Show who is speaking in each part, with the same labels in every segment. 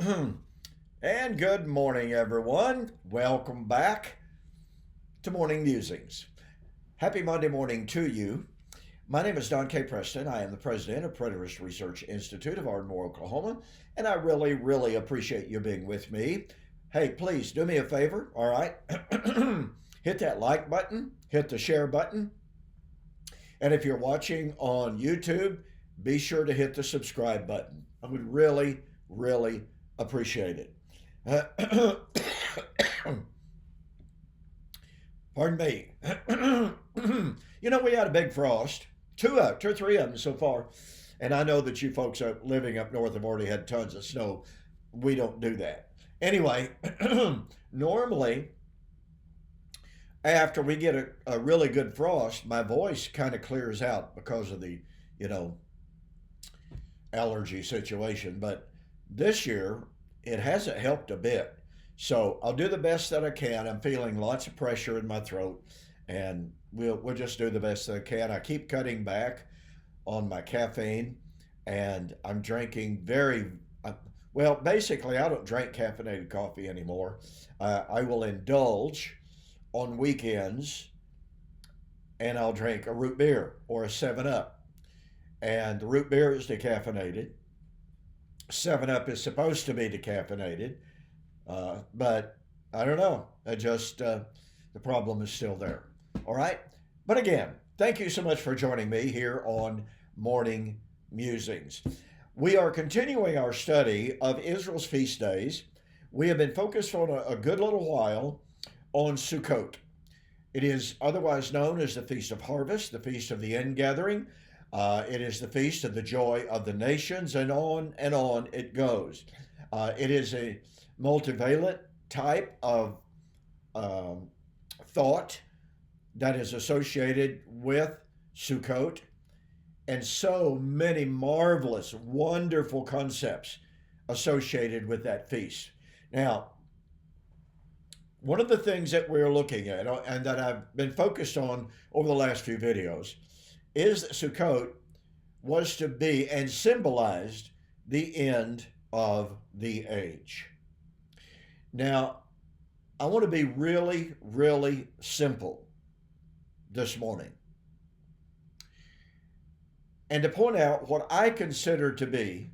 Speaker 1: And good morning, everyone. Welcome back to Morning Musings. Happy Monday morning to you. My name is Don K. Preston. I am the president of Preterist Research Institute of Ardmore, Oklahoma, and I really appreciate you being with me. Hey, please do me a favor, all right? Hit that like button, hit the share button, and if you're watching on YouTube, be sure to hit the subscribe button. I would really appreciate it. Pardon me. We had a big frost, two or three of them so far. And I know that you folks are living up north have already had tons of snow. We don't do that. Anyway, normally after we get a really good frost, my voice kind of clears out because of the, you know, allergy situation. But this year, it hasn't helped a bit. So I'll do the best that I can. I'm feeling lots of pressure in my throat, and we'll just do the best that I can. I keep cutting back on my caffeine, and I'm drinking well, basically, I don't drink caffeinated coffee anymore. I will indulge on weekends, and I'll drink a root beer or a 7 Up. And the root beer is decaffeinated. 7 Up is supposed to be decaffeinated, but I don't know. The problem is still there. All right. But again, thank you so much for joining me here on Morning Musings. We are continuing our study of Israel's feast days. We have been focused for a good little while on Sukkot. It is otherwise known as the Feast of Harvest, the Feast of the Ingathering. It is the Feast of the Joy of the Nations, and on it goes. It is a multivalent type of thought that is associated with Sukkot, and so many marvelous, wonderful concepts associated with that feast. Now, one of the things that we're looking at, and that I've been focused on over the last few videos, is that Sukkot was to be and symbolized the end of the age. Now, I want to be really simple this morning, and to point out what I consider to be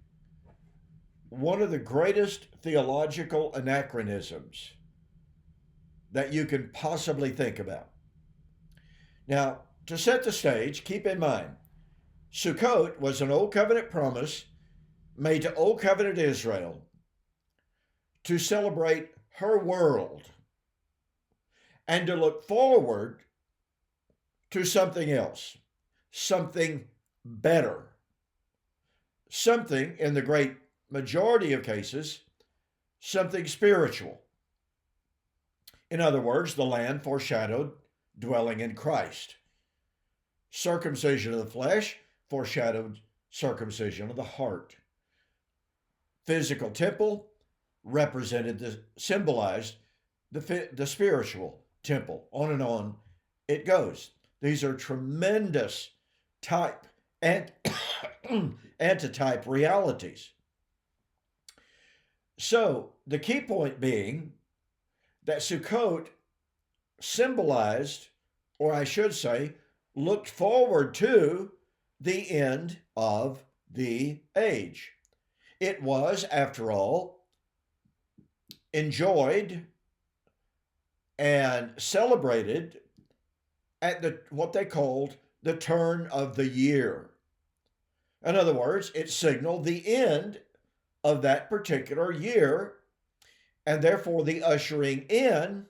Speaker 1: one of the greatest theological anachronisms that you can possibly think about. Now, to set the stage, keep in mind, Sukkot was an Old Covenant promise made to Old Covenant Israel to celebrate her world and to look forward to something else, something better, something, in the great majority of cases, something spiritual. In other words, the land foreshadowed dwelling in Christ. Circumcision of the flesh foreshadowed circumcision of the heart. Physical temple symbolized the spiritual temple. On and on it goes. These are tremendous type and antitype realities. So the key point being that Sukkot symbolized, or I should say, looked forward to the end of the age. It was, after all, enjoyed and celebrated at what they called the turn of the year. In other words, it signaled the end of that particular year, and therefore the ushering in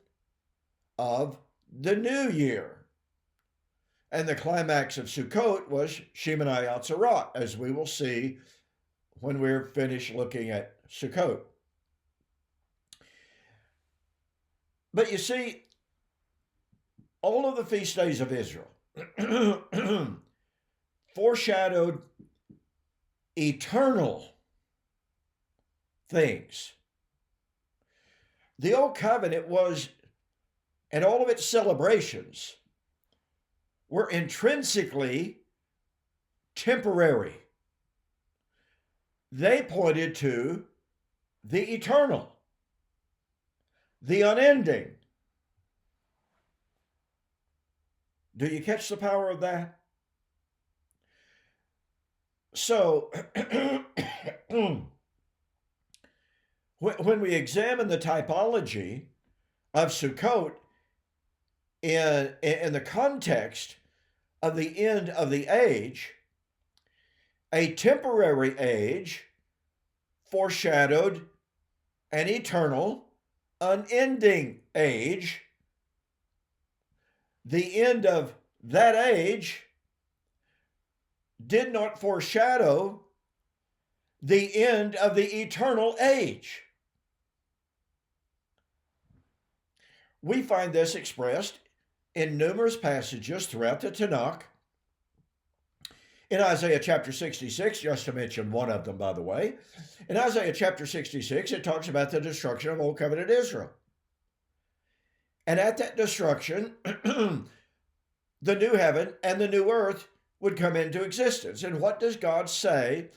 Speaker 1: of the new year. And the climax of Sukkot was Shemoneh Atzeret, as we will see when we're finished looking at Sukkot. But you see, all of the feast days of Israel foreshadowed eternal things. The Old Covenant was, and all of its celebrations were intrinsically temporary. They pointed to the eternal, the unending. Do you catch the power of that? So, when we examine the typology of Sukkot in the context of the end of the age, a temporary age foreshadowed an eternal, unending age. The end of that age did not foreshadow the end of the eternal age. We find this expressed in numerous passages throughout the Tanakh. In Isaiah chapter 66, just to mention one of them, by the way, in Isaiah chapter 66, it talks about the destruction of Old Covenant Israel. And at that destruction, the new heaven and the new earth would come into existence. And what does God say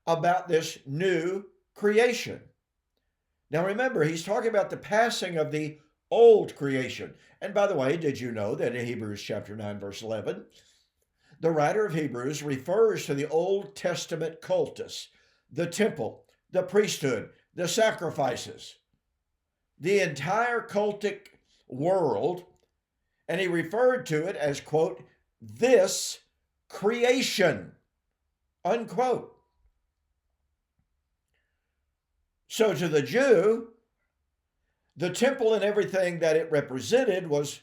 Speaker 1: about this new creation? Now remember, he's talking about the passing of the old creation. And by the way, did you know that in Hebrews chapter 9, verse 11, the writer of Hebrews refers to the Old Testament cultus, the temple, the priesthood, the sacrifices, the entire cultic world, and he referred to it as, quote, this creation, unquote. So to the Jew, the temple and everything that it represented was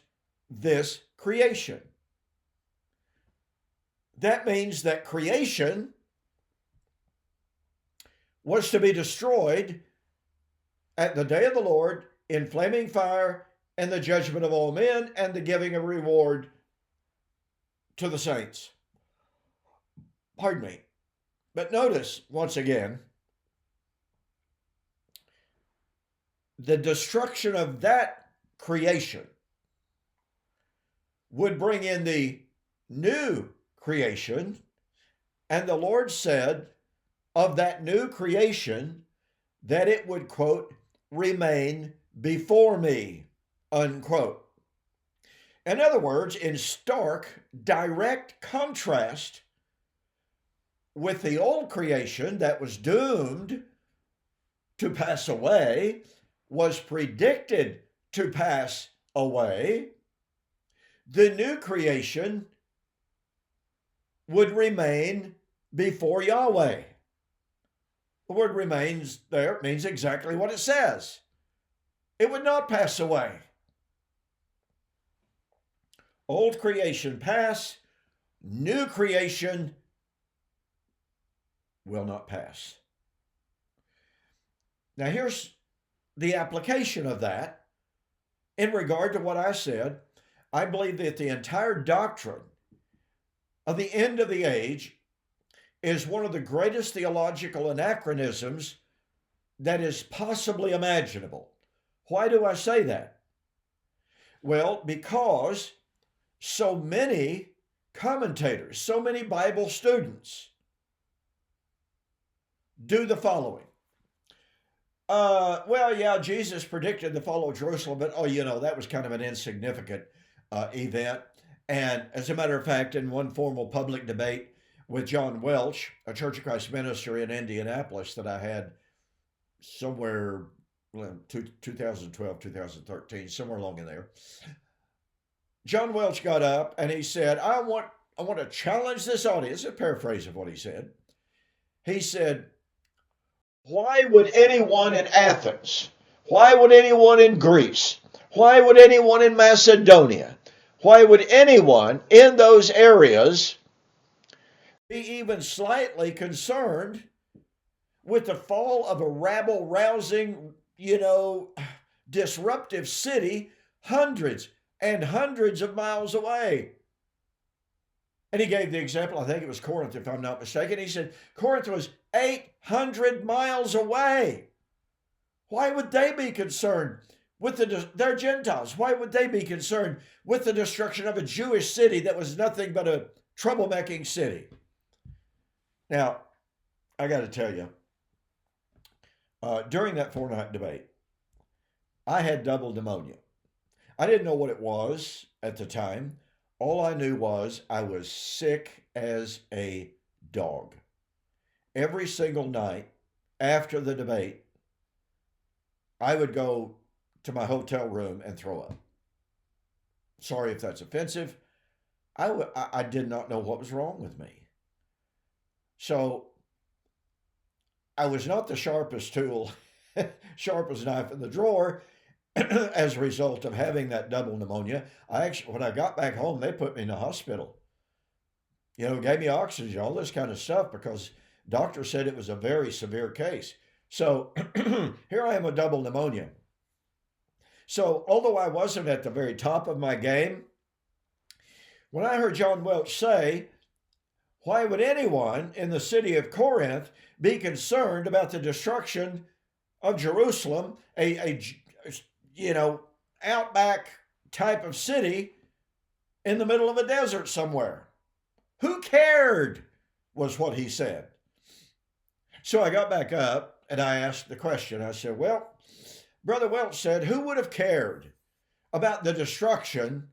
Speaker 1: this creation. That means that creation was to be destroyed at the day of the Lord in flaming fire and the judgment of all men and the giving of reward to the saints. Pardon me. But notice, once again, the destruction of that creation would bring in the new creation, and the Lord said of that new creation that it would, quote, remain before me, unquote. In other words, in stark, direct contrast with the old creation that was doomed to pass away, was predicted to pass away, the new creation would remain before Yahweh. The word remains there means exactly what it says. It would not pass away. Old creation pass, new creation will not pass. Now here's the application of that in regard to what I said. I believe that the entire doctrine of the end of the age is one of the greatest theological anachronisms that is possibly imaginable. Why do I say that? Well, because so many commentators, so many Bible students do the following. Jesus predicted the fall of Jerusalem, but that was kind of an insignificant event. And as a matter of fact, in one formal public debate with John Welch, a Church of Christ minister in Indianapolis that I had somewhere 2012, 2013, somewhere along in there, John Welch got up and he said, I want to challenge this audience, a paraphrase of what he said. He said, why would anyone in Athens, why would anyone in Greece, why would anyone in Macedonia, why would anyone in those areas be even slightly concerned with the fall of a rabble-rousing, disruptive city hundreds and hundreds of miles away? And he gave the example, I think it was Corinth, if I'm not mistaken. He said Corinth was 800 miles away. Why would they be concerned with they're Gentiles? Why would they be concerned with the destruction of a Jewish city that was nothing but a troublemaking city? Now, I got to tell you, During that 4 night debate, I had double pneumonia. I didn't know what it was at the time. All I knew was I was sick as a dog. Every single night after the debate, I would go to my hotel room and throw up. Sorry if that's offensive. I did not know what was wrong with me. So I was not the sharpest tool, sharpest knife in the drawer as a result of having that double pneumonia. When I got back home, they put me in the hospital. Gave me oxygen, all this kind of stuff, because doctor said it was a very severe case. So here I am with double pneumonia. So although I wasn't at the very top of my game, when I heard John Welch say, why would anyone in the city of Corinth be concerned about the destruction of Jerusalem, a outback type of city in the middle of a desert somewhere? Who cared, was what he said. So I got back up and I asked the question. I said, well, Brother Welch said, who would have cared about the destruction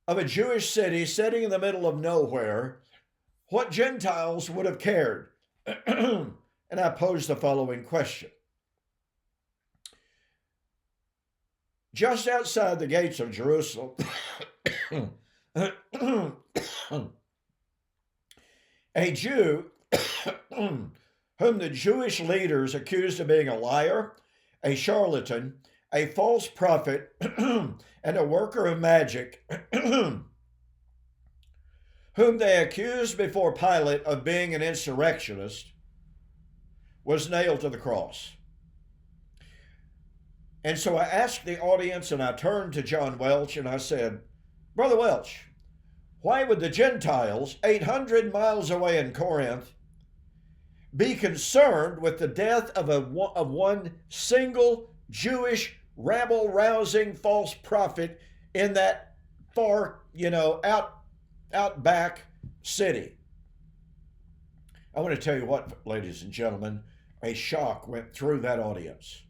Speaker 1: of a Jewish city sitting in the middle of nowhere? What Gentiles would have cared? And I posed the following question. Just outside the gates of Jerusalem, a Jew whom the Jewish leaders accused of being a liar, a charlatan, a false prophet, and a worker of magic, whom they accused before Pilate of being an insurrectionist, was nailed to the cross. And so I asked the audience, and I turned to John Welch and I said, Brother Welch, why would the Gentiles 800 miles away in Corinth be concerned with the death of one single Jewish rabble-rousing false prophet in that far, outback city? I want to tell you what, ladies and gentlemen, a shock went through that audience.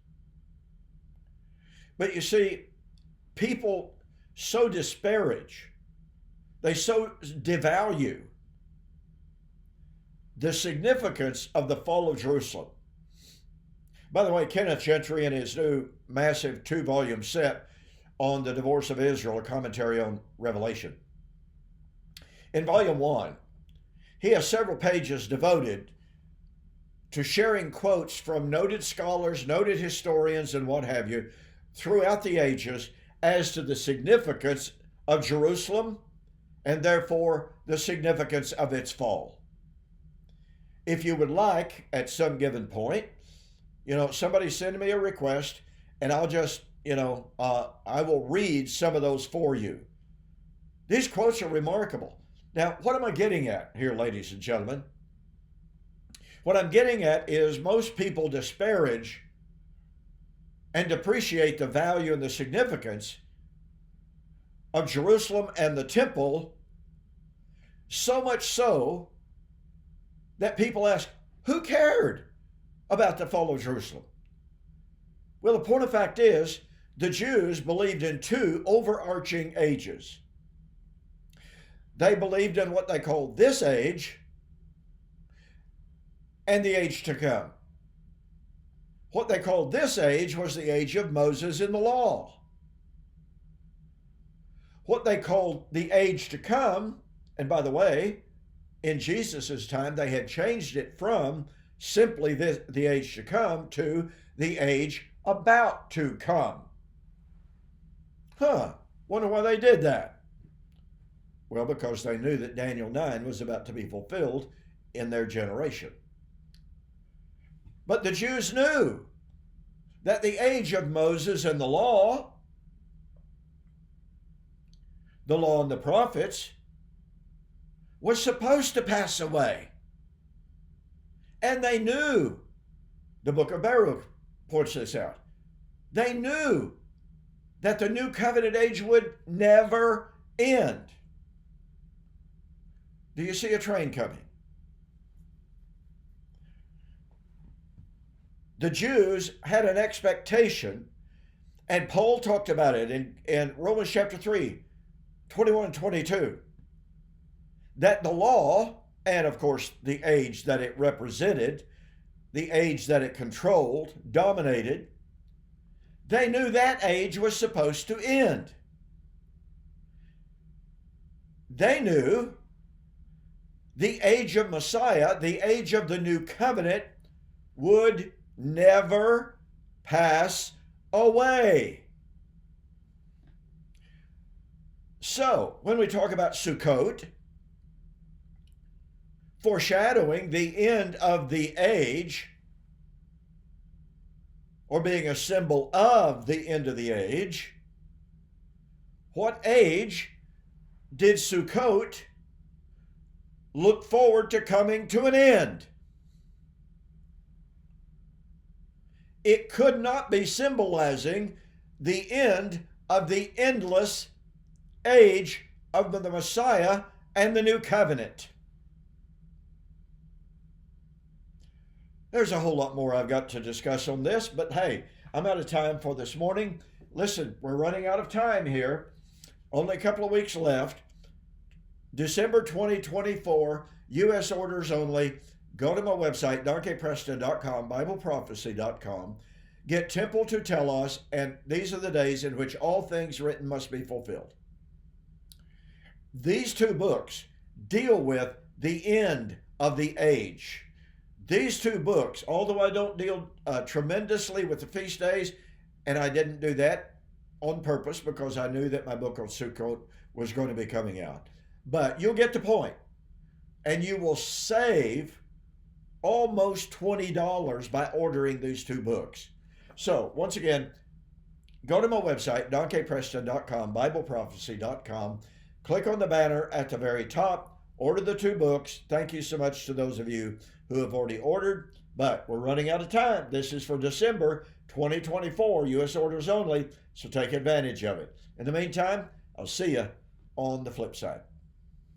Speaker 1: But you see, people so disparage, they so devalue the significance of the fall of Jerusalem. By the way, Kenneth Gentry, in his new massive 2-volume set on the divorce of Israel, a commentary on Revelation, in volume 1, he has several pages devoted to sharing quotes from noted scholars, noted historians, and what have you, throughout the ages as to the significance of Jerusalem and therefore the significance of its fall. If you would like, at some given point, somebody send me a request and I'll just, I will read some of those for you. These quotes are remarkable. Now, what am I getting at here, ladies and gentlemen? What I'm getting at is most people disparage and depreciate the value and the significance of Jerusalem and the temple, so much so that people ask, who cared about the fall of Jerusalem? Well, the point of fact is, the Jews believed in two overarching ages. They believed in what they called this age and the age to come. What they called this age was the age of Moses in the law. What they called the age to come, and by the way, in Jesus' time, they had changed it from simply the age to come to the age about to come. Wonder why they did that. Well, because they knew that Daniel 9 was about to be fulfilled in their generation. But the Jews knew that the age of Moses and the law and the prophets, was supposed to pass away. And they knew, the book of Baruch points this out, they knew that the new covenant age would never end. Do you see a train coming? the Jews had an expectation, and Paul talked about it in Romans chapter 3, 21 and 22, that the law, and of course the age that it represented, the age that it controlled, dominated, they knew that age was supposed to end. They knew the age of Messiah, the age of the new covenant, would never pass away. So, when we talk about Succot, foreshadowing the end of the age, or being a symbol of the end of the age, what age did Succot look forward to coming to an end? It could not be symbolizing the end of the endless age of the Messiah and the new covenant. There's a whole lot more I've got to discuss on this, but hey, I'm out of time for this morning. Listen, we're running out of time here. Only a couple of weeks left. December 2024, U.S. orders only. Go to my website, donkeypreston.com, BibleProphecy.com. Get Temple to Telos, and these are the days in which all things written must be fulfilled. These two books deal with the end of the age. These two books, although I don't deal tremendously with the feast days, and I didn't do that on purpose because I knew that my book on Sukkot was going to be coming out. But you'll get the point, and you will save almost $20 by ordering these two books. So, once again, go to my website, donkeypreston.com, BibleProphecy.com. Click on the banner at the very top. Order the two books. Thank you so much to those of you who have already ordered, but we're running out of time. This is for December 2024, U.S. orders only, so take advantage of it. In the meantime, I'll see you on the flip side.